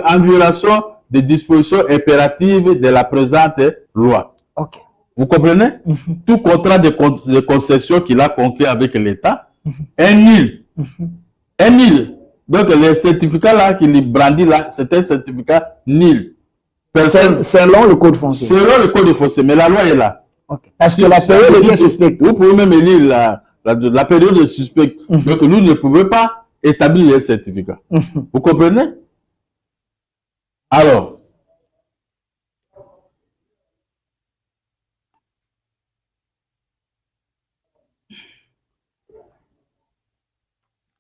en violation des dispositions impératives de la présente loi. Ok. Vous comprenez? Tout contrat de concession qu'il a conclu avec l'État est nul. Est nul. Donc, le certificat là qu'il brandit là, c'est un certificat nul. Selon le code foncier. Selon le code foncier, mais la loi est là. Okay. Parce que la période est suspecte. Vous pouvez même lire la période est suspecte. Donc, nous ne pouvons pas établir les certificats. Vous comprenez? Alors,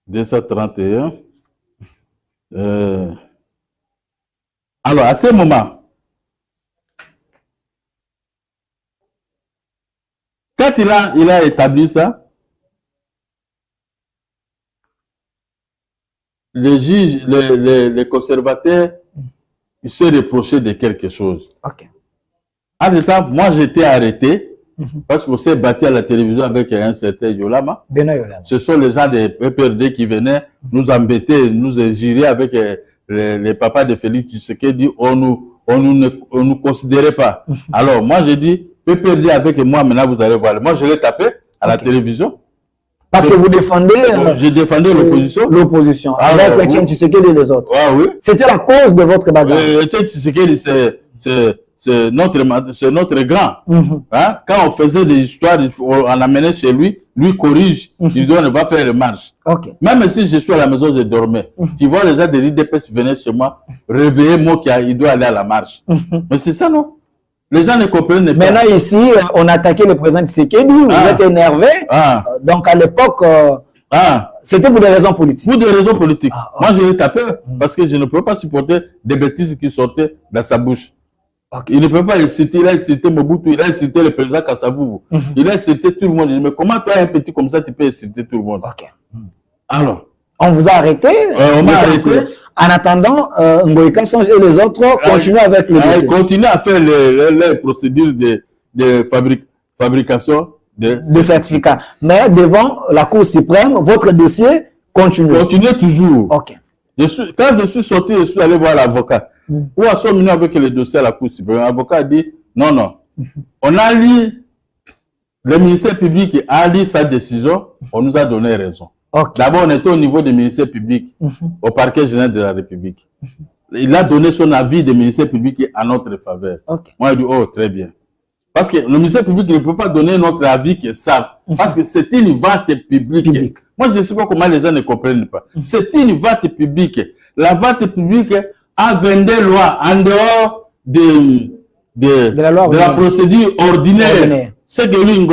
(231) alors, à ce moment, quand il a établi ça, les juges, les conservateurs, ils se reprochaient de quelque chose. Okay. En tout temps, moi j'étais arrêté parce qu'on s'est battu à la télévision avec un certain Yolama. Ce sont les gens des PPRD qui venaient nous embêter, nous injurer avec les papas de Félix Tshisekedi. On nous considérait pas. Alors moi j'ai dit, PPRD avec moi, maintenant vous allez voir. Moi je l'ai tapé à la télévision. Parce que vous défendez... je défendais l'opposition. L'opposition, avec Etienne Tshisekedi et les autres. Ah oui. C'était la cause de votre bagarre. Etienne Tshisekedi, c'est notre grand. Hein? Quand on faisait des histoires, on amenait chez lui, lui corrige, il doit ne pas faire les marches. Okay. Même si je suis à la maison, je dormais. Tu vois, les gens de l'IDPS venaient chez moi, réveiller moi il doit aller à la marche. Mais c'est ça, non? Les gens ne comprennent pas. Maintenant, ici, on a attaqué le président Tshisekedi, vous êtes énervé. Donc, à l'époque, c'était pour des raisons politiques. Pour des raisons politiques. Moi, je l'ai tapé parce que je ne peux pas supporter des bêtises qui sortaient dans sa bouche. Okay. Il ne peut pas insulter, il a insulté Mobutu, il a insulté le président Kassavou, il a insulté tout le monde. Mais comment toi, un petit comme ça, tu peux insulter tout le monde? Okay. Alors, on vous a arrêté. On m'a arrêté. En attendant, Ngoïka Songe et les autres continuent avec le dossier. Continuent à faire les procédures de fabrication de certificats. Mais devant la Cour suprême, votre dossier continue. Continue toujours. Ok. Quand je suis sorti, je suis allé voir l'avocat. Où en sommes-nous avec le dossier à la Cour suprême? L'avocat a dit, non. On a lu, le ministère public a lu sa décision, on nous a donné raison. Okay. D'abord, on était au niveau du ministère public, au parquet général de la République. Il a donné son avis du ministère public en notre faveur. Okay. Moi, je dis, oh, très bien. Parce que le ministère public ne peut pas donner notre avis qui est ça. Parce que c'est une vente publique. Moi, je ne sais pas comment les gens ne comprennent pas. C'est une vente publique. La vente publique a 22 lois en dehors de la procédure ordinaire. C'est que lui,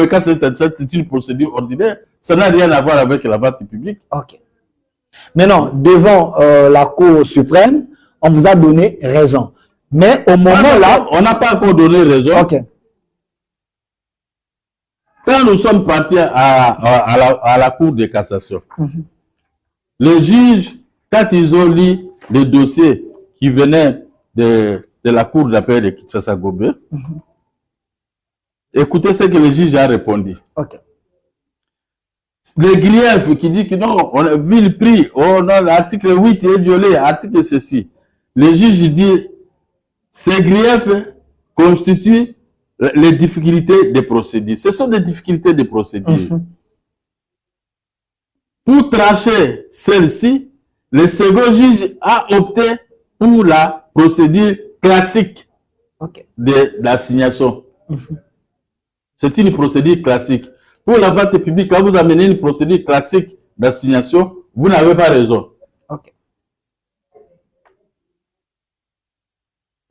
c'est une procédure ordinaire. Ça n'a rien à voir avec la vente publique. Ok. Maintenant, devant la Cour suprême, on vous a donné raison. Mais au moment là... On n'a pas encore donné raison. Ok. Quand nous sommes partis à la Cour de cassation, les juges, quand ils ont lu les dossiers qui venaient de la Cour d'appel de Kinshasa-Gobé, écoutez ce que le juge a répondu. Okay. Les griefs qui disent que non, on a vu le prix, oh non, l'article 8 est violé, l'article ceci. Le juge dit, ces griefs constituent les difficultés de procédure. Ce sont des difficultés de procédure. Pour trancher celle-ci, le second juge a opté pour la procédure classique de l'assignation. C'est une procédure classique. Pour la vente publique, quand vous amenez une procédure classique d'assignation, vous n'avez pas raison. Okay.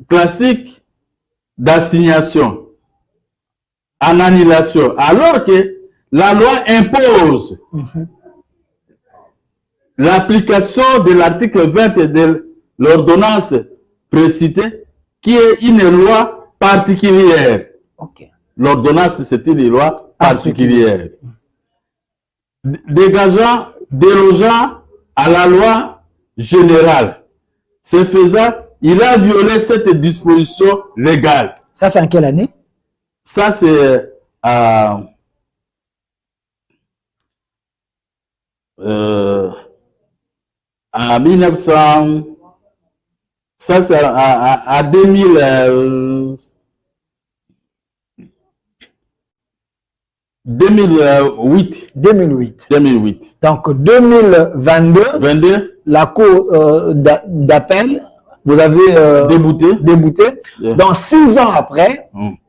Classique d'assignation en annulation, alors que la loi impose l'application de l'article 20 de l'ordonnance précitée, qui est une loi particulière. Okay. L'ordonnance, c'est une loi particulière. Dérogeant à la loi générale. Ce faisant, il a violé cette disposition légale. Ça, c'est en quelle année? Ça, c'est en 1900. Ça, c'est à 2008. 2008. Donc 2022, la cour d'appel, vous avez débouté. Yeah. Donc 6 ans après,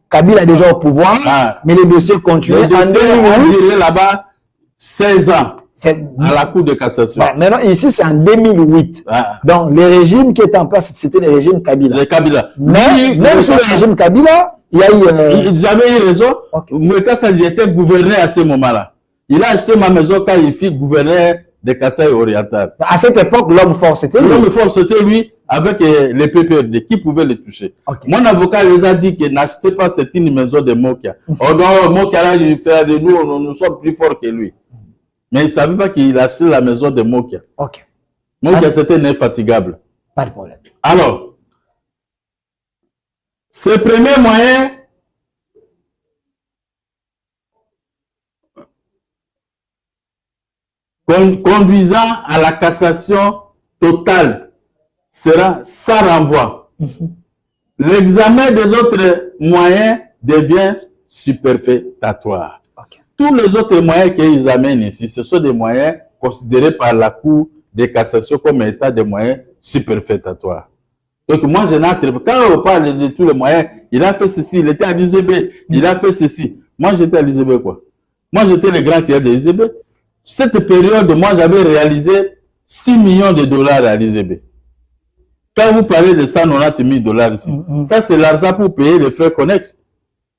Kabila est déjà au pouvoir, mais les dossiers continuent. Le dossier a duré là-bas 16 ans à la Cour de cassation. Ouais, maintenant, ici, c'est en 2008. Donc, le régime qui était en place, c'était le régime Kabila. Mais même sous le régime Kabila, il y a eu... J'avais eu raison. Mais Kassai était gouverneur à ce moment-là. Il a acheté ma maison quand il fut gouverneur de Kassai oriental. À cette époque, l'homme fort, c'était lui. L'homme fort, c'était lui, avec les PPRD, qui pouvait le toucher. Mon avocat les a dit qu'il n'achetait pas cette maison de Mokia. Oh non, Mokia, là, il fait de nous, nous sommes plus forts que lui. Mais il ne savait pas qu'il achetait la maison de Mokia. Mokia, c'était infatigable. Pas de problème. Alors, ce premier moyen, conduisant à la cassation totale, sera sans renvoi. L'examen des autres moyens devient superfétatoire. Tous les autres moyens qu'ils amènent ici, ce sont des moyens considérés par la Cour de cassation comme état des moyens superfétatoires. Donc moi, je n'entre pas. Quand on parle de tous les moyens, il a fait ceci, il était à l'ISB, il a fait ceci. Moi, j'étais à l'ISB quoi. Moi, j'étais le grand créateur de l'ISB. Cette période, moi, j'avais réalisé 6 millions de dollars à l'ISB. Quand vous parlez de 190 000 dollars ici, ça c'est l'argent pour payer les frais connexes.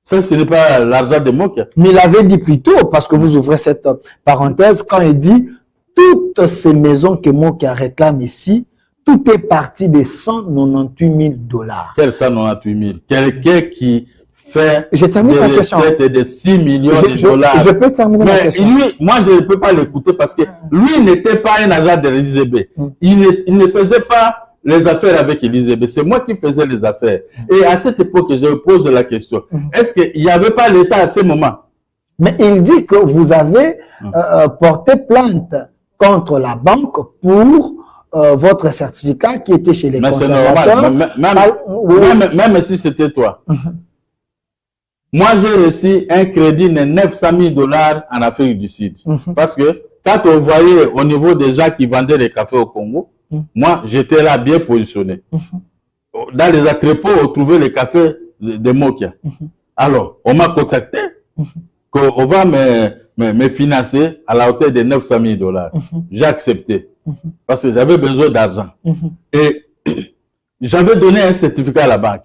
Ça, ce n'est pas l'argent de Mokia. Mais il avait dit plus tôt, parce que vous ouvrez cette parenthèse, quand il dit toutes ces maisons que Mokia réclame ici, tout est parti de 198 000 dollars. Quel 198 000? Quelqu'un qui fait des recettes de 6 millions de dollars. Je peux terminer ma question. Lui, moi, je ne peux pas l'écouter parce que lui n'était pas un agent de l'ISB. Il ne faisait pas les affaires avec l'ISB. C'est moi qui faisais les affaires. Et à cette époque, je pose la question. Est-ce qu'il n'y avait pas l'État à ce moment? Mais il dit que vous avez porté plainte contre la banque pour votre certificat qui était chez les conservateurs. Même si c'était toi. Moi, j'ai reçu un crédit de 900 000 dollars en Afrique du Sud. Parce que quand on voyait au niveau des gens qui vendaient les cafés au Congo, moi, j'étais là bien positionné. Dans les entrepôts, on trouvait les cafés de Mokia. Alors, on m'a contacté qu'on va me financer à la hauteur de 900 000 dollars. J'ai accepté parce que j'avais besoin d'argent. Et j'avais donné un certificat à la banque.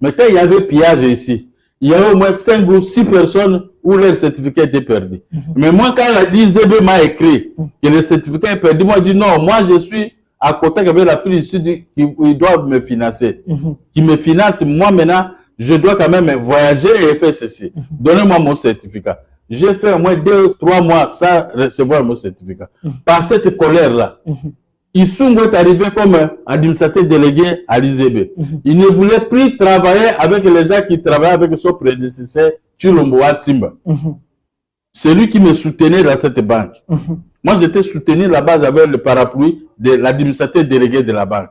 Mais quand il y avait pillage ici, il y avait au moins 5 ou 6 personnes où leur certificat était perdu. Mais moi, quand la DZB m'a écrit que le certificat est perdu, moi, je dis non, moi, je suis à côté avec la fille ici, ils doivent me financer. Qui me finance, moi, maintenant, je dois quand même voyager et faire ceci. Donnez-moi mon certificat. J'ai fait au moins 2 ou 3 mois sans recevoir mon certificat. Par cette colère-là, Issoungo est arrivé comme administrateur délégué à l'ISB. Il ne voulait plus travailler avec les gens qui travaillaient avec son prédécesseur, Chilombo Atimba. C'est lui qui me soutenait dans cette banque. Moi, j'étais soutenu là-bas, j'avais le parapluie de l'administrateur délégué de la banque.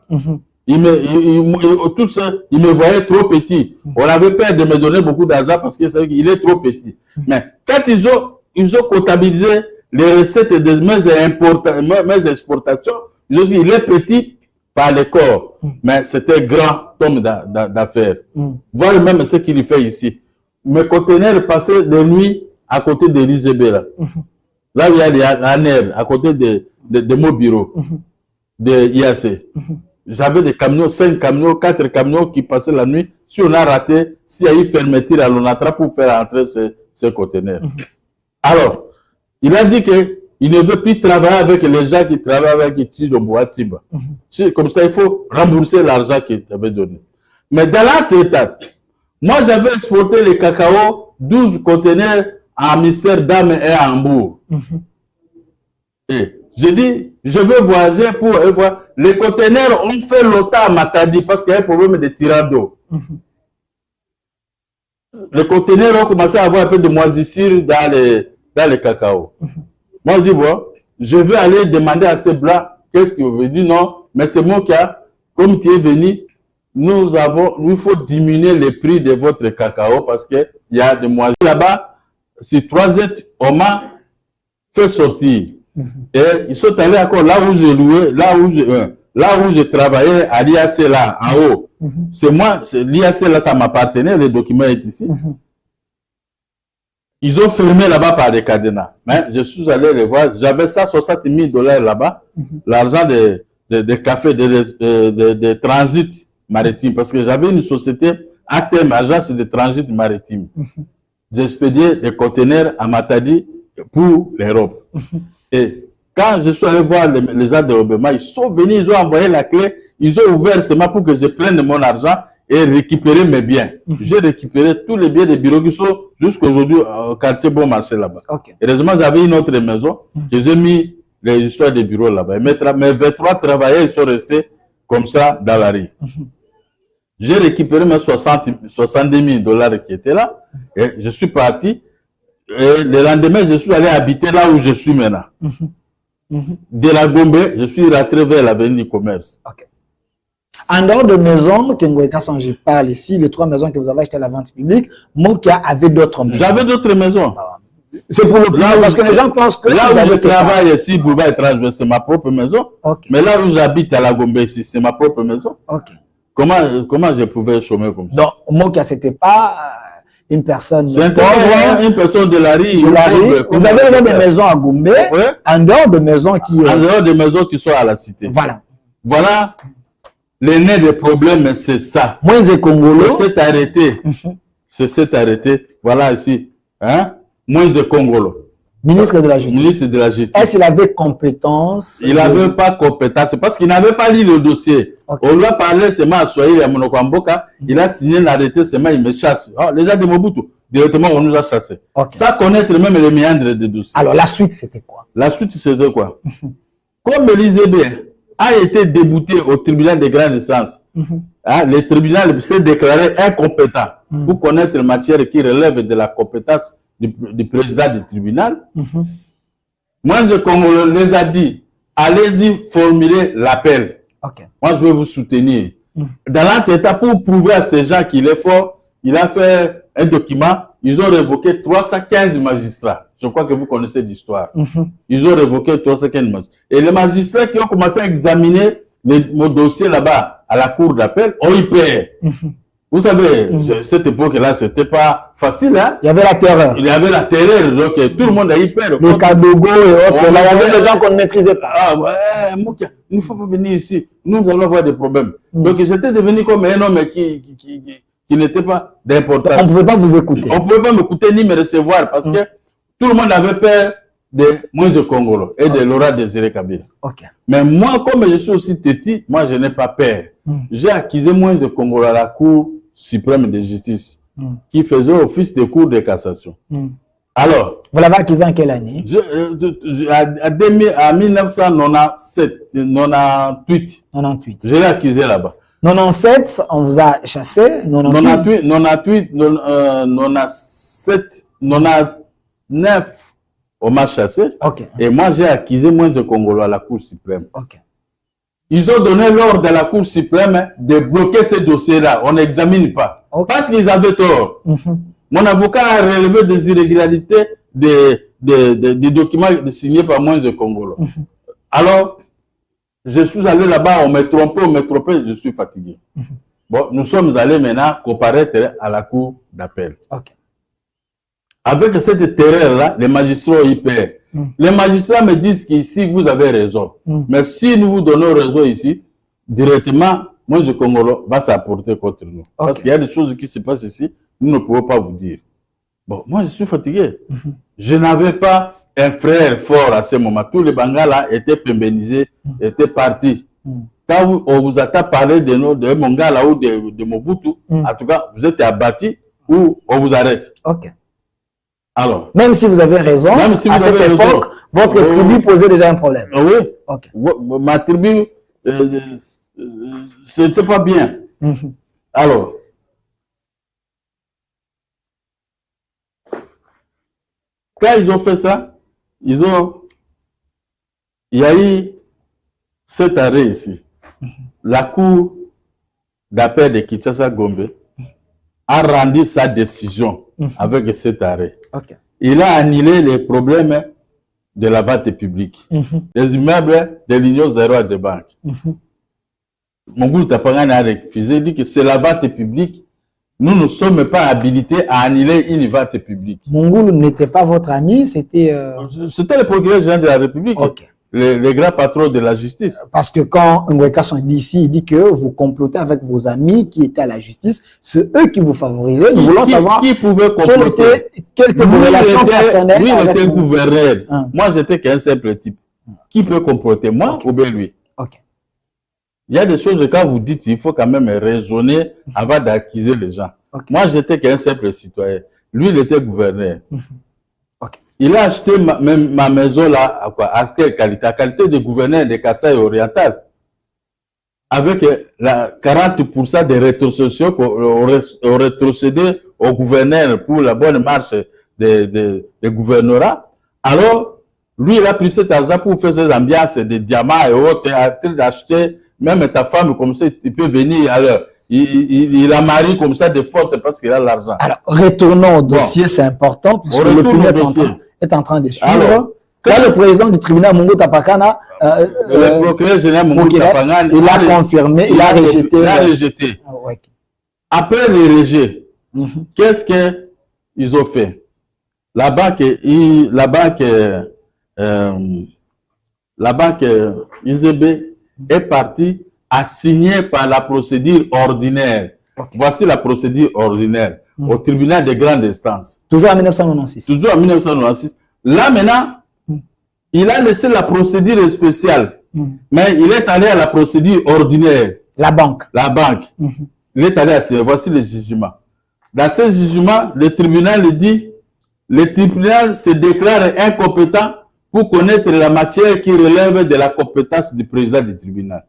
Il me voyait trop petit. On avait peur de me donner beaucoup d'argent parce qu'il est trop petit. Mais quand ils ont comptabilisé les recettes de mes exportations, ils ont dit il est petit par le corps, mais c'était grand homme d'affaires. Voilà même ce qu'il fait ici. Mes conteneurs passaient de nuit à côté de l'ISB là. Là où il y a la NER, à côté de mon bureau, de IAC. J'avais des camions, 5 camions, 4 camions qui passaient la nuit. Si on a raté, s'il y a eu fermeture, on attrape pour faire entrer ces conteneurs. Alors, il a dit qu'il ne veut plus travailler avec les gens qui travaillent avec Tijombo Atimba. Comme ça, il faut rembourser l'argent qu'il avait donné. Mais dans l'entretemps, moi, j'avais exporté les cacao, 12 conteneurs à Amsterdam et à Hambourg. Et je dis, je veux voyager pour voir. Les conteneurs ont fait longtemps à Matadi parce qu'il y a un problème de tirage d'eau. Les conteneurs ont commencé à avoir un peu de moisissure dans les cacao. Moi, je dis, bon, je vais aller demander à ces blancs, qu'est-ce qu'ils veulent dire? Non, mais c'est moi qui a, comme tu es venu, il faut diminuer les prix de votre cacao parce qu'il y a des moisissures là-bas. Si 3 êtres, on m'a fait sortir. Et ils sont allés encore là où j'ai loué, là où je travaillais à l'IAC là, en haut. C'est moi, l'IAC là, ça m'appartenait, le document est ici. Ils ont fermé là-bas par des cadenas. Mais je suis allé les voir, j'avais 160 000 $ là-bas, l'argent des cafés, de transit maritime, parce que j'avais une société à terme, agence de transit maritime. J'expédiais des conteneurs à Matadi pour l'Europe. Et quand je suis allé voir les gens de Obama, ils sont venus, ils ont envoyé la clé, ils ont ouvert seulement pour que je prenne mon argent et récupérer mes biens. J'ai récupéré tous les biens des bureaux qui sont jusqu'aujourd'hui au quartier Bon Marché là-bas. Heureusement, j'avais une autre maison que j'ai mis les histoires des bureaux là-bas. Mes 23 travailleurs, ils sont restés comme ça dans la rue. J'ai récupéré mes 70 000 $ qui étaient là et je suis parti. Et le lendemain, je suis allé habiter là où je suis maintenant. De la Gombe, je suis rentré vers l'avenue du commerce. En dehors de maisons, Kengoïka Sanji parle ici, les 3 maisons que vous avez achetées à la vente publique, Mokia avait d'autres maisons. J'avais d'autres maisons. C'est pour le plus, parce que les gens pensent que... Là où je travaille ici, Boulevard étranger, c'est ma propre maison. Mais là où j'habite à la Gombe ici, c'est ma propre maison. Comment je pouvais chômer comme ça? Donc, Mokia, c'était pas une personne pauvre, une personne de la rue. Vous avez des maisons à Gombe, en dehors de maisons qui... En dehors des maisons qui sont à la cité. Voilà. L'aîné des problèmes, c'est ça. Moïse Congolo. C'est cet arrêté. Voilà ici. Hein? Moïse Congolo. Ministre de la Justice. Ministre de la Justice. Est-ce qu'il avait compétence? Il n'avait pas compétence parce qu'il n'avait pas lu le dossier. On lui a parlé seulement à Soyer à Monokwamboka. Il a signé l'arrêté seulement, il me chasse. Oh, les gens de Mobutu, directement, on nous a chassés. Sans connaître même les méandres des dossiers. Alors, la suite, c'était quoi? La suite, c'était quoi? Comme Élisée a été débouté au tribunal de grande instance, le tribunal s'est déclaré incompétent pour connaître les matières qui relèvent de la compétence du président du tribunal. Moi, je les a dit, allez-y formuler l'appel. Moi, je vais vous soutenir. Dans l'entêtat, pour prouver à ces gens qu'il est fort, il a fait un document. Ils ont révoqué 315 magistrats. Je crois que vous connaissez l'histoire. Ils ont révoqué 315 magistrats. Et les magistrats qui ont commencé à examiner mon dossier là-bas à la cour d'appel ont eu peur. Vous savez, cette époque-là, c'était pas facile. Hein? Il y avait la terreur. Il y avait la terreur, donc tout le monde a eu peur. Les Kadogo et autres, il y avait des gens qu'on ne maîtrisait pas. Ah ouais, il ne faut pas venir ici. Nous allons avoir des problèmes. Donc j'étais devenu comme un homme qui n'était pas d'importance. On ne pouvait pas vous écouter. On ne pouvait pas m'écouter ni me recevoir parce que tout le monde avait peur de Moïse Congolo et de Laurent Désiré Kabila. Mais moi, comme je suis aussi petit, moi je n'ai pas peur. J'ai accusé Moïse Congolo à la Cour suprême de justice qui faisait office de cour de cassation. Alors, vous l'avez accusé en quelle année? À 1997, 98. Je l'ai accusé là-bas. 97, on vous a chassé. 98, 97, 99, on m'a chassé. Et moi, j'ai accusé Moïse Congolo à la Cour suprême. Ils ont donné l'ordre à la Cour suprême de bloquer ces dossiers-là. On n'examine pas. Parce qu'ils avaient tort. Mon avocat a relevé des irrégularités des documents signés par Moïse Congolo. Alors, je suis allé là-bas, on m'a trompé, je suis fatigué. Bon, nous sommes allés maintenant comparaître à la Cour d'appel. Avec cette terreur-là, les magistrats y paient. Les magistrats me disent qu'ici, vous avez raison. Mais si nous vous donnons raison ici, directement, Moïse Congolo va s'apporter contre nous. Parce qu'il y a des choses qui se passent ici, nous ne pouvons pas vous dire. Bon, moi, je suis fatigué. Je n'avais pas un frère fort à ce moment. Tous les Bangala étaient pémbénisés, étaient partis. Quand on vous a parlé de Mongala ou de Mobutu, en tout cas, vous êtes abattus ou on vous arrête. Alors, même si vous avez raison, à cette époque, votre tribu posait déjà un problème. Oui. Ma tribu, c'était pas bien. Alors, quand ils ont fait ça, il y a eu cet arrêt ici. La Cour d'appel de Kinshasa Gombe a rendu sa décision avec cet arrêt. Ok. Il a annulé les problèmes de la vente publique, les immeubles de l'Union Zéro de banque. Mongulu Tapangane a refusé, dit que c'est la vente publique. Nous ne sommes pas habilités à annuler une vente publique. Mongulu n'était pas votre ami, c'était... C'était le procureur général de la République, Ok. le grand patron de la justice. Parce que quand Ngweka sont dit ici, il dit que vous complotez avec vos amis qui étaient à la justice, c'est eux qui vous favorisaient. Nous voulons savoir qui pouvait comploter. quelle était vos relations personnelles. Lui, il avec était vous. gouverneur. Moi, j'étais qu'un simple type. Qui peut comploter, moi ou bien lui? Ok. Il y a des choses, quand vous dites, il faut quand même raisonner avant d'accuser les gens. Ok. Moi, j'étais qu'un simple citoyen. Lui, il était gouverneur. Ok. Il a acheté ma maison là, à quelle qualité? À qualité de gouverneur de Kasaï Oriental. Avec la 40% de rétrocession qu'on rétrocédé au gouverneur pour la bonne marche des gouvernorats. Alors, lui, il a pris cet argent pour faire ses ambiances de diamants et autres, en train d'acheter, même ta femme, comme ça, il peut venir. Alors, il a marié comme ça de force parce qu'il a l'argent. Alors, retournons au dossier, c'est important, parce que l'opinion est en train de suivre. Alors, quand le président du tribunal, Mungo Tapakana, le procureur général Mungo Tapakana, il a confirmé, il a rejeté. Il a rejeté. Ouais. Après le rejet, qu'est-ce qu'ils ont fait? La banque IZB est partie à signer par la procédure ordinaire. Okay. Voici la procédure ordinaire au tribunal de grande instance. Toujours en 1996. Toujours en 1996. Là maintenant, il a laissé la procédure spéciale, mais il est allé à la procédure ordinaire. La banque. La banque. Il est allé à ce. Voici le jugement. Dans ce jugement, le tribunal dit, le tribunal se déclare incompétent pour connaître la matière qui relève de la compétence du président du tribunal.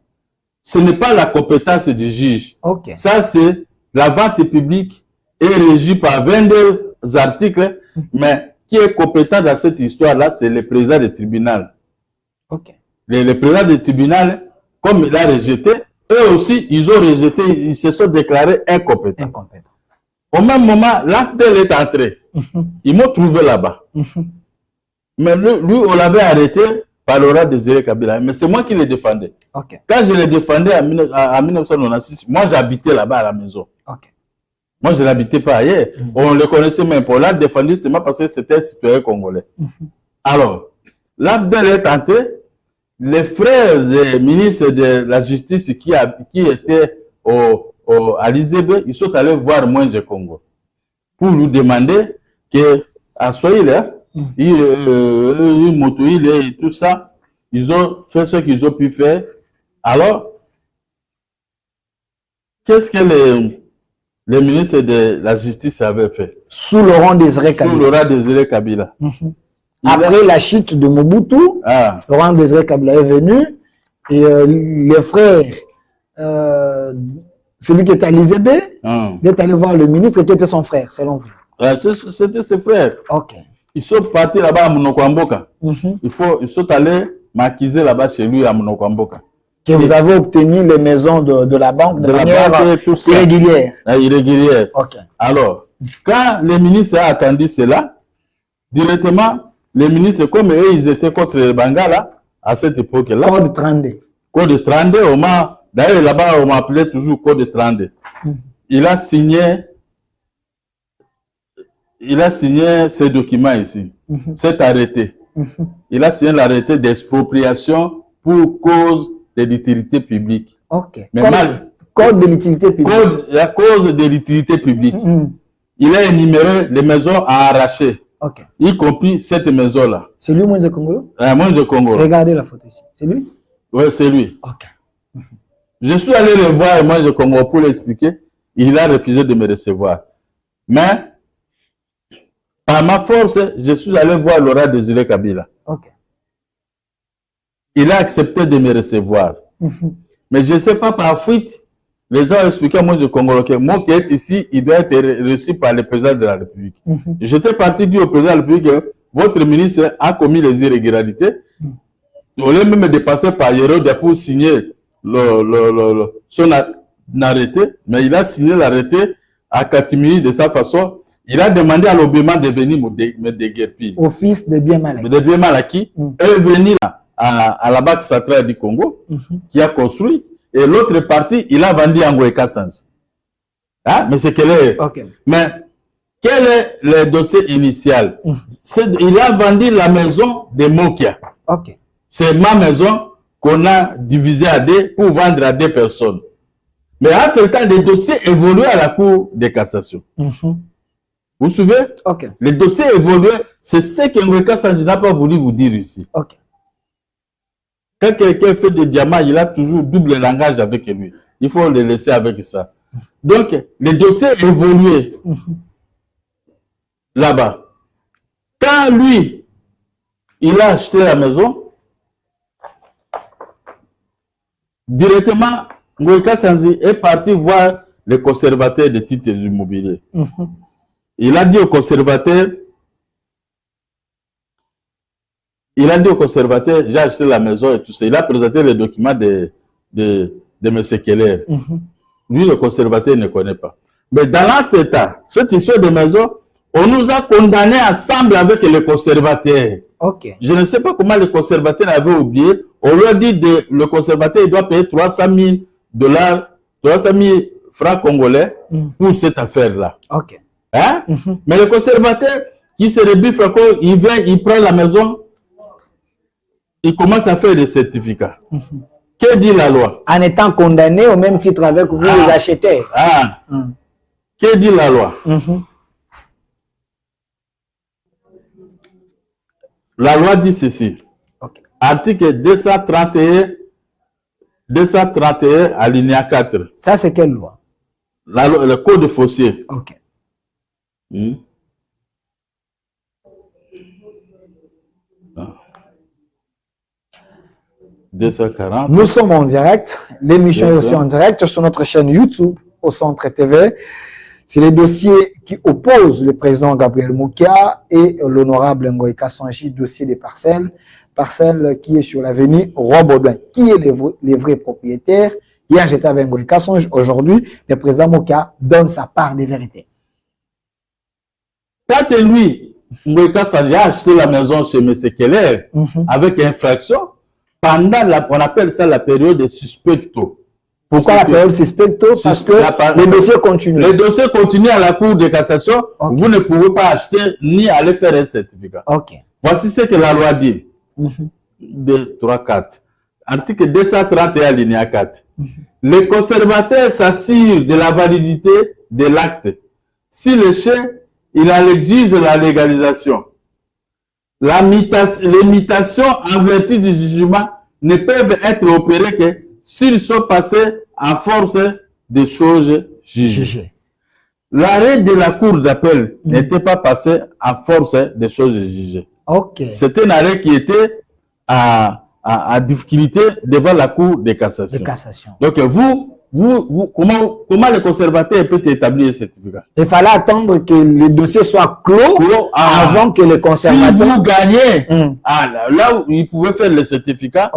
Ce n'est pas la compétence du juge. Okay. Ça, c'est la vente publique est régie par 22 articles, mais qui est compétent dans cette histoire-là, c'est le président du tribunal. Okay. Le président du tribunal, comme il a rejeté, eux aussi, ils ont rejeté, ils se sont déclarés incompétents. Au même moment, l'AFDEL est entré. Ils m'ont trouvé là-bas. Mais lui, on l'avait arrêté par Laurent Désiré Kabila. Mais c'est moi qui le défendais. Okay. Quand je le défendais en 1996, moi j'habitais là-bas à la maison. Okay. Moi je n'habitais pas ailleurs. On le connaissait même pas. On l'a défendu seulement parce que c'était un citoyen congolais. Alors, l'AFDEL est entré. Les frères des ministres de la justice qui étaient à l'IZB, ils sont allés voir Moïse Congo pour lui demander que à Soïla, et tout ça, ils ont fait ce qu'ils ont pu faire. Alors, qu'est-ce que les ministres de la justice avaient fait? Sous Laurent Désiré Kabila. Sous Laurent Désiré Kabila. Après la chute de Mobutu, Laurent Désiré Kabila est venu et les frères, celui qui était à l'IZB, il est allé voir le ministre qui était son frère, selon vous. C'était ses frères. Ok. Ils sont partis là-bas à Monokwamboka. Ils sont allés maquiser là-bas chez lui à Monokwamboka. Que vous avez obtenu les maisons de la banque de manière irrégulière. Irrégulière. Ok. Alors, quand les ministres ont attendu cela, directement, les ministres, comme eux, ils étaient contre les Bangala à cette époque-là. Code 32. Code 32, d'ailleurs là-bas, on m'appelait toujours Code 32. Il a signé ce document ici, cet arrêté. Il a signé l'arrêté d'expropriation pour cause de l'utilité publique. Ok. Mais code de l'utilité publique. La cause de l'utilité publique. Il a énuméré les maisons à arracher. Ok. Y compris cette maison-là. C'est lui, Moïse Congo? Moïse Congo. Regardez la photo ici. C'est lui? Oui, c'est lui. Ok. Je suis allé le voir, Moïse Congo, pour l'expliquer. Il a refusé de me recevoir. Mais, par ma force, je suis allé voir Laurent Désiré Kabila. Ok. Il a accepté de me recevoir. Mais je ne sais pas, par fuite, les gens ont expliqué à Moïse Congo que moi qui est ici, il doit être reçu par le président de la République. J'étais parti dire au président de la République que votre ministre a commis les irrégularités. On l'a même dépassé par Héroïde pour signer arrêté, mais il a signé l'arrêté à Katimiri de sa façon. Il a demandé à l'Obéma de venir me déguerpir. Office de bien mal acquis. De bien mal acquis. Et venir à la Banque centrale du Congo, qui a construit. Et l'autre partie, il a vendu à Ngoïka Sanji. Hein? Mais c'est quel est. Ok. Mais quel est le dossier initial? Il a vendu la maison de Mokia. Ok. C'est ma maison qu'on a divisée à deux pour vendre à deux personnes. Mais entre-temps, les dossiers évoluent à la Cour de cassation. Vous vous souvenez? Ok. Les dossiers évoluent. C'est ce que Ngoïka Sanji n'a pas voulu vous dire ici. Ok. Quand quelqu'un fait des diamants, il a toujours double langage avec lui. Il faut le laisser avec ça. Donc, les dossiers évoluent là-bas. Quand lui, il a acheté la maison, directement, Ngoïka Sanji est parti voir les conservateurs des titres immobiliers. Il a dit aux conservateurs, j'ai acheté la maison et tout ça. Il a présenté les documents de M. Keller. Lui, le conservateur ne connaît pas. Mais dans l'entretemps, cette histoire de maison, on nous a condamnés ensemble avec les conservateurs. Ok. Je ne sais pas comment les conservateurs avaient oublié. On lui a dit le conservateur il doit payer 300 000 $, 300 000 francs congolais pour cette affaire-là. Ok. Hein? Mais le conservateur qui se rebiffe encore, il vient, il prend la maison, il commence à faire des certificats. Que dit la loi? En étant condamné au même titre avec vous, les achetez. Que dit la loi? La loi dit ceci. Okay. Article 231 alinéa 4. Ça, c'est quelle loi? Le code foncier. Ok. 240. Nous sommes en direct. L'émission est aussi en direct sur notre chaîne YouTube, au Centre TV. C'est les dossiers qui opposent le président Gabriel Mokia et l'honorable Ngoïka Sanji, dossier des parcelles. Parcelle qui est sur l'avenue Roi-Baudouin. Qui est les vrais propriétaires? Hier, j'étais avec Ngoïka Sanji. Aujourd'hui, le président Mokia donne sa part des vérités. Quand lui, Ngoïka Sanji a acheté la maison chez M. Keller avec infraction, pendant on appelle ça la période de suspecto. Pourquoi la période suspecto? Parce que le dossier continue. Le dossier continue à la Cour de cassation. Okay. Vous ne pouvez pas acheter ni aller faire un certificat. Ok. Voici ce que la loi dit. 2, 3, 4. Article 231 alinéa 4. Le conservateur s'assure de la validité de l'acte. Si le chef, il en exige la légalisation. Les mutations en vertu du jugement ne peuvent être opérées que s'ils sont passés en force des choses jugées. L'arrêt de la cour d'appel n'était pas passé en force des choses jugées. Okay. C'était un arrêt qui était à difficulté devant la cour de cassation. Donc comment le conservateur peut établir un certificat? Il fallait attendre que le dossier soit clos avant que le conservateur... Si vous gagnez, là où il pouvait faire le certificat,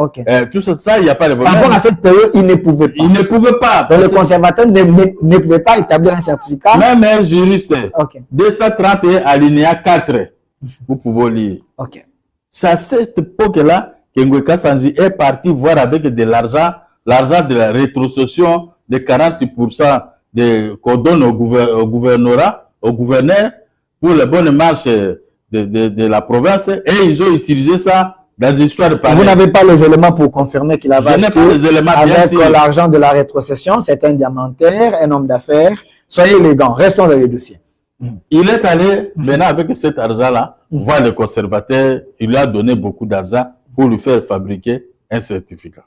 tout ça, il n'y a pas de problème. Par rapport à cette période, il ne pouvait pas. Il ne pouvait pas. Donc le conservateur ne pouvait pas établir un certificat. Même un juriste, 231 alinéa 4, vous pouvez lire. C'est à cette époque-là que Ngoïka Sanji est parti voir avec de l'argent de la rétrocession de 40% qu'on donne au gouverneur pour les bonnes marches de la province, et ils ont utilisé ça dans des histoires de pareil. Vous n'avez pas les éléments pour confirmer qu'il avait acheté avec l'argent de la rétrocession. C'est un diamantaire, un homme d'affaires. Soyez élégants, restons dans les dossiers. Il est allé maintenant avec cet argent-là voir le conservateur. Il lui a donné beaucoup d'argent pour lui faire fabriquer un certificat.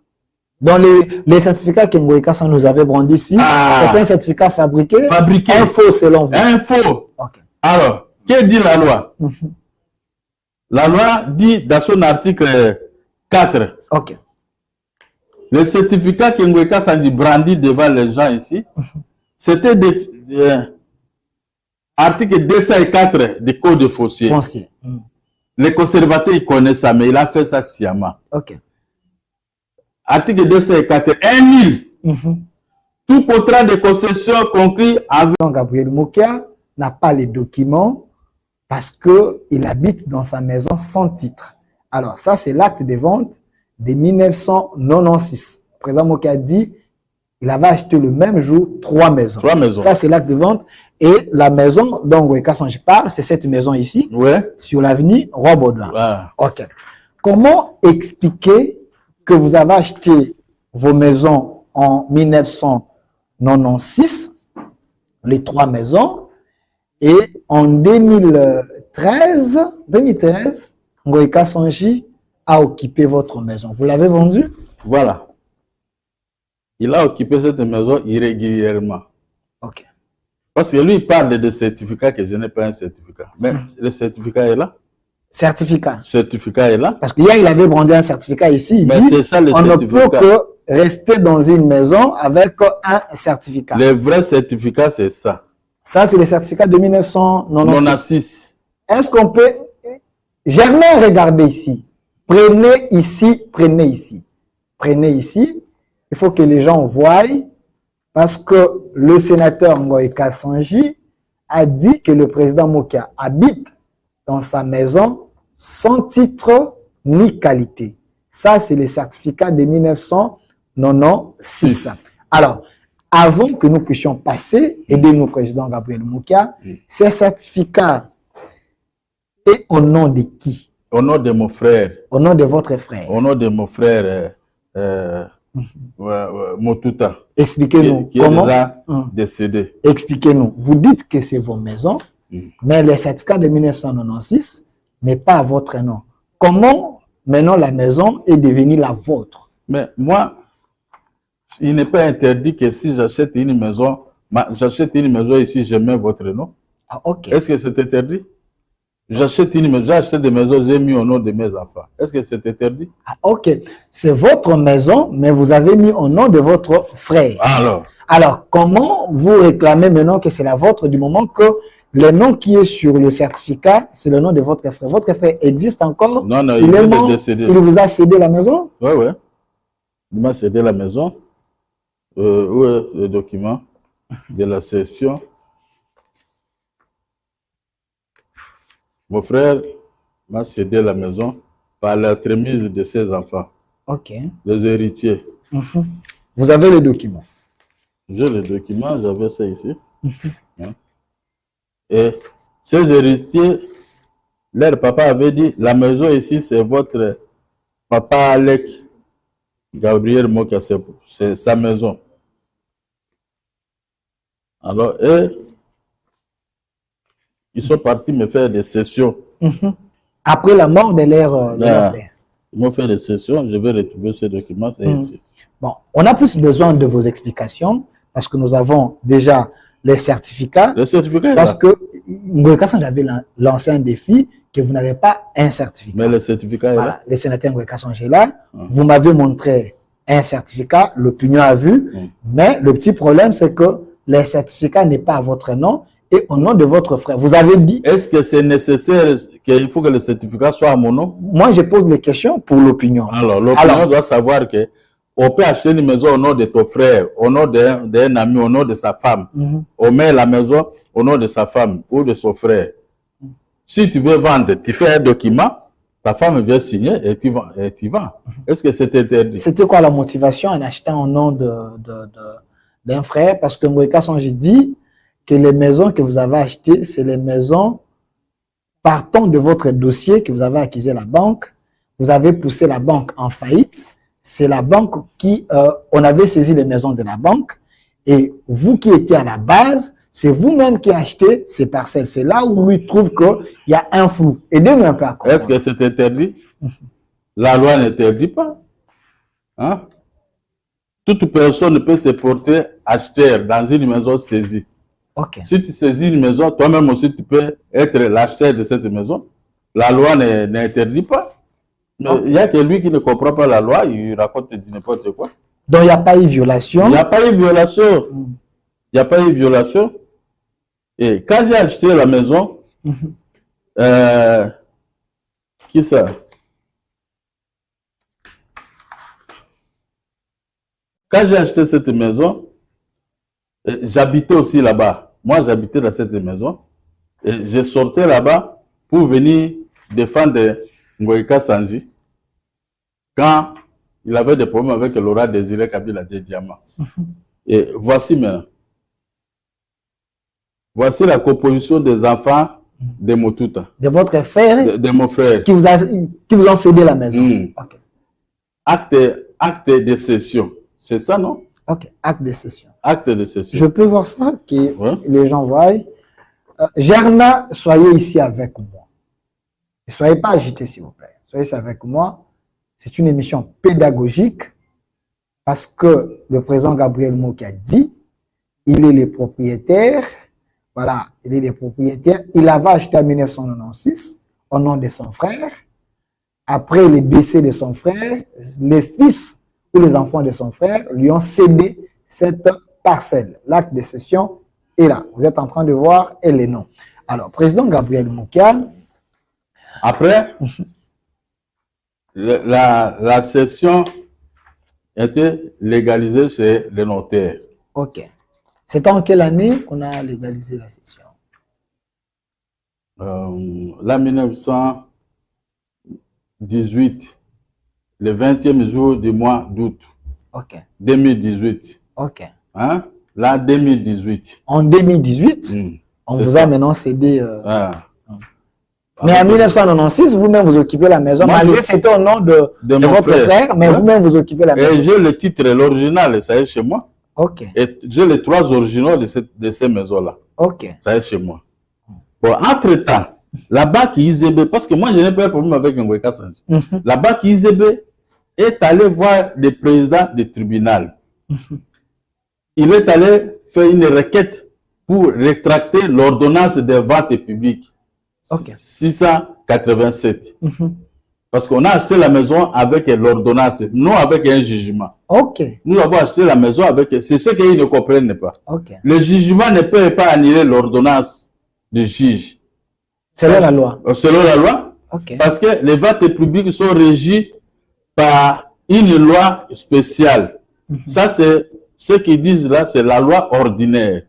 Dans les certificats que Ngoïka Sanji nous avait brandi ici, c'est un certificat fabriqué, un faux selon vous. Un faux. Alors, que dit la loi? La loi dit dans son article 4, le certificat que Ngoïka Sanji brandit devant les gens ici, c'était article 204 du code de foncier. Les conservateurs, ils connaissent ça, mais il a fait ça sciemment. Article 204, un nul Tout contrat de concession conclu avec Gabriel Moukia n'a pas les documents parce qu'il habite dans sa maison sans titre. Alors, ça, c'est l'acte de vente de 1996. Le président Moukia dit qu'il avait acheté le même jour 3 maisons. 3 maisons. Ça, c'est l'acte de vente. Et la maison dont Ngoïka Sonji parle, c'est cette maison ici, ouais. sur l'avenue Roi-Baudouin. Ah. OK. Comment expliquer que vous avez acheté vos maisons en 1996, les 3 maisons, et en 2013, Ngoïka Sonji a occupé votre maison. Vous l'avez vendue? Voilà. Il a occupé cette maison irrégulièrement. OK. Parce que lui, il parle de certificat que je n'ai pas un certificat. Mais le certificat est là. Certificat. Certificat est là. Parce qu'hier, il avait brandi un certificat ici. Il mais dit, c'est ça le on ne certificat. peut que rester dans une maison avec un certificat. Le vrai certificat, c'est ça. Ça, c'est le certificat de 1996. 96. Est-ce qu'on peut... Germain, regardez ici. Prenez ici, prenez ici. Prenez ici. Il faut que les gens voient, parce que le sénateur Ngoïka Sonji a dit que le président Moukia habite dans sa maison sans titre ni qualité. Ça, c'est le certificat de 1996. Alors, avant que nous puissions passer, aidez-nous, président Gabriel Moukia, ces certificats est au nom de qui? Au nom de mon frère. Au nom de votre frère. Au nom de mon frère Motuta. Expliquez-nous qui comment. est déjà décédé. Expliquez-nous. Vous dites que c'est vos maisons, mais le certificat de 1996 n'est pas à votre nom. Comment maintenant la maison est devenue la vôtre? Mais moi, il n'est pas interdit que si j'achète une maison, ici, je mets votre nom. Ah, ok. Est-ce que c'est interdit? J'achète une maison, j'achète des maisons, j'ai mis au nom de mes enfants. Est-ce que c'est interdit? Ah, ok. C'est votre maison, mais vous avez mis au nom de votre frère. Alors, comment vous réclamez maintenant que c'est la vôtre du moment que le nom qui est sur le certificat, c'est le nom de votre frère? Votre frère existe encore? Non, non, il est décédé. Il vous a cédé la maison? Oui, oui. Il m'a cédé la maison. Où est le document de la cession? Mon frère m'a cédé la maison par l'entremise de ses enfants. Ok. Les héritiers. Vous avez les documents? J'ai les documents, j'avais ça ici. Et ces héritiers, leur papa avait dit, la maison ici, c'est votre papa Alec Gabriel Moka, c'est sa maison. Alors, ils sont partis me faire des sessions. Après la mort de leur père. Ils m'ont fait des sessions, je vais retrouver ces documents, c'est ici. Bon, on a plus besoin de vos explications parce que nous avons déjà les certificats. Le certificat parce que Ngoïka Sonji avait lancé un défi que vous n'avez pas un certificat. Mais le certificat est là. Le sénateur Ngoïka Sonji est là. Vous m'avez montré un certificat, l'opinion a vu. Mais le petit problème, c'est que le certificat n'est pas à votre nom et au nom de votre frère. Vous avez dit... Est-ce que c'est nécessaire qu'il faut que le certificat soit à mon nom? Moi, je pose les questions pour l'opinion. Alors, l'opinion doit savoir que on peut acheter une maison au nom de ton frère, au nom d'un ami, au nom de sa femme. On met la maison au nom de sa femme ou de son frère. Si tu veux vendre, tu fais un document, ta femme vient signer et tu vends. Est-ce que c'est interdit? C'était quoi la motivation en achetant au nom d'un frère? Parce que Ngoïka Sonji dit que les maisons que vous avez achetées, c'est les maisons partant de votre dossier que vous avez accusé la banque. Vous avez poussé la banque en faillite. C'est la banque qui... on avait saisi les maisons de la banque. Et vous qui étiez à la base, c'est vous-même qui achetez ces parcelles. C'est là où lui trouve qu'il y a un flou. Aidez-nous un peu à comprendre. Est-ce que c'est interdit? La loi n'interdit pas. Hein? Toute personne peut se porter acheteur dans une maison saisie. Okay. Si tu saisis une maison, toi-même aussi, tu peux être l'acheteur de cette maison. La loi n'interdit pas. Mais il n'y a que lui qui ne comprend pas la loi, il raconte n'importe quoi. Donc, il n'y a pas eu violation? Il n'y a pas eu violation. Il n'y a pas eu violation. Et quand j'ai acheté la maison, qui ça? Quand j'ai acheté cette maison, J'habitais aussi là-bas. Moi, j'habitais dans cette maison. Et je sortais là-bas pour venir défendre Ngoïka Sanji quand il avait des problèmes avec Laurent Désiré Kabila de Diamant. Et voici maintenant. Voici la composition des enfants de Motuta. De votre frère De mon frère. qui vous ont cédé la maison. Okay. Acte de cession. C'est ça, non? Ok, acte de cession. Acte de cession. Je peux voir ça, que les gens voient. Germain, soyez ici avec moi. Ne soyez pas agité, s'il vous plaît. Soyez ici avec moi. C'est une émission pédagogique parce que le président Gabriel Mokia dit, il est le propriétaire. Voilà, il est le propriétaire. Il avait acheté en 1996 au nom de son frère. Après le décès de son frère, les fils ou les enfants de son frère lui ont cédé cette parcelle. L'acte de cession est là. Vous êtes en train de voir et les noms. Alors, président Gabriel Mokia. Après, la cession était légalisée chez le notaire. Ok. C'est en quelle année qu'on a légalisé la cession? Là, 1918, le 20e jour du mois d'août. Ok. 2018. Ok. Hein? Là, 2018. En 2018, on vous a maintenant cédé. Mais en 1996, vous-même vous occupez la maison. Malgré c'était au nom de votre frère, mais vous-même vous occupez la maison. Et j'ai le titre, l'original, ça est chez moi. Ok. Et j'ai les 3 originaux de ces maisons-là. Ok. Ça est chez moi. Bon, entre-temps, la banque IZB, parce que moi, je n'ai pas de problème avec Ngoïka Sanji. La banque IZB est allée voir le président du tribunal. Il est allé faire une requête pour rétracter l'ordonnance de vente publique. 687. Parce qu'on a acheté la maison avec l'ordonnance, non avec un jugement. Ok. Nous avons acheté la maison avec... C'est ce qu'ils ne comprennent pas. Ok. Le jugement ne peut pas annuler l'ordonnance du juge. Selon la loi. Selon la loi. Ok. Parce que les ventes publiques sont régies par une loi spéciale. Ça, c'est ce qu'ils disent là, c'est la loi ordinaire.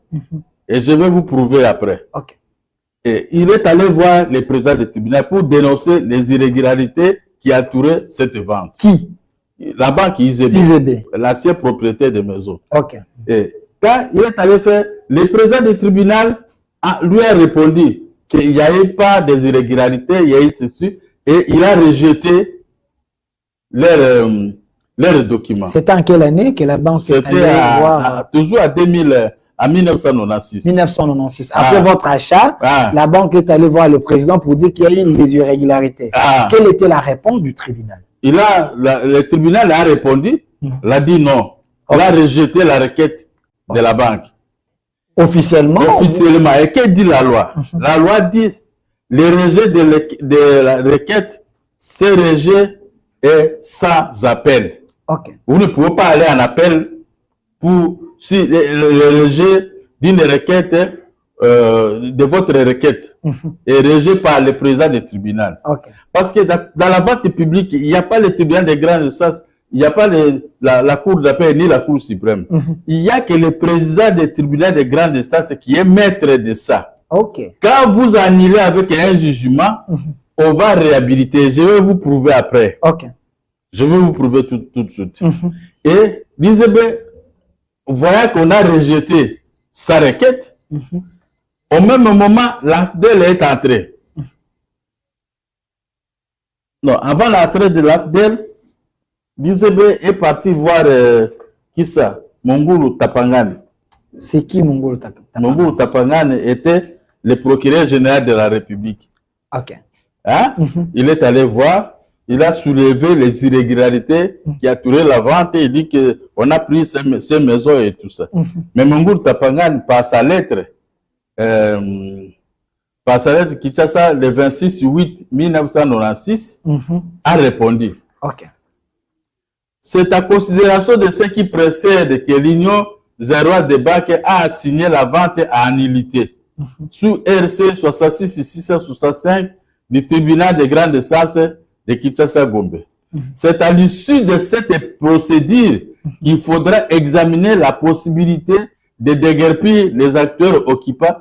Et je vais vous prouver après. Ok. Et il est allé voir le président du tribunal pour dénoncer les irrégularités qui entouraient cette vente. Qui? La banque IZB. L'ancien propriétaire des maisons. Ok. Et quand il est allé faire, le président du tribunal lui a répondu qu'il n'y avait pas des irrégularités, il y a eu ceci, et il a rejeté leurs documents. C'était en quelle année que la banque est allée voir? Toujours en 1996. 1996. Après votre achat, la banque est allée voir le président pour dire qu'il y a eu des irrégularités. Quelle était la réponse du tribunal? Le tribunal a répondu, il a dit non. Il a rejeté la requête de la banque. Officiellement? Officiellement. Et que dit la loi? La loi dit le rejet de la requête, ce rejet est sans appel. Okay. Vous ne pouvez pas aller en appel pour si le rejet d'une requête, de votre requête, est rejeté par le président du tribunal. Okay. Parce que dans la vente publique, il n'y a pas le tribunal de grande instance, il n'y a pas la Cour d'appel ni la Cour suprême. Il n'y a que le président du tribunal de grande instance qui est maître de ça. Okay. Quand vous annulez avec un jugement, on va réhabiliter. Je vais vous prouver après. Okay. Je vais vous prouver tout de suite. Et disait voyant qu'on a rejeté sa requête, au même moment, l'AFDEL est entrée. Non, avant l'entrée de l'AFDEL, Bizebe est parti voir qui ça? Mongulu Tapangane. C'est qui Mongulu Tapangane? Mongulu Tapangane était le procureur général de la République. Ok. Hein? Il est allé voir. Il a soulevé les irrégularités qui entouraient la vente et il dit qu'on a pris ces maisons et tout ça. Mais Mongulu Tapangane, par sa lettre Kinshasa, le 26/8/1996, a répondu. Okay. C'est à considération de ce qui précède que l'Union zéroise des banques a assigné la vente à nullité sous RC 66-665 du tribunal de grande instance de Kinshasa-Gombe. C'est à l'issue de cette procédure qu'il faudra examiner la possibilité de déguerpir les acteurs occupants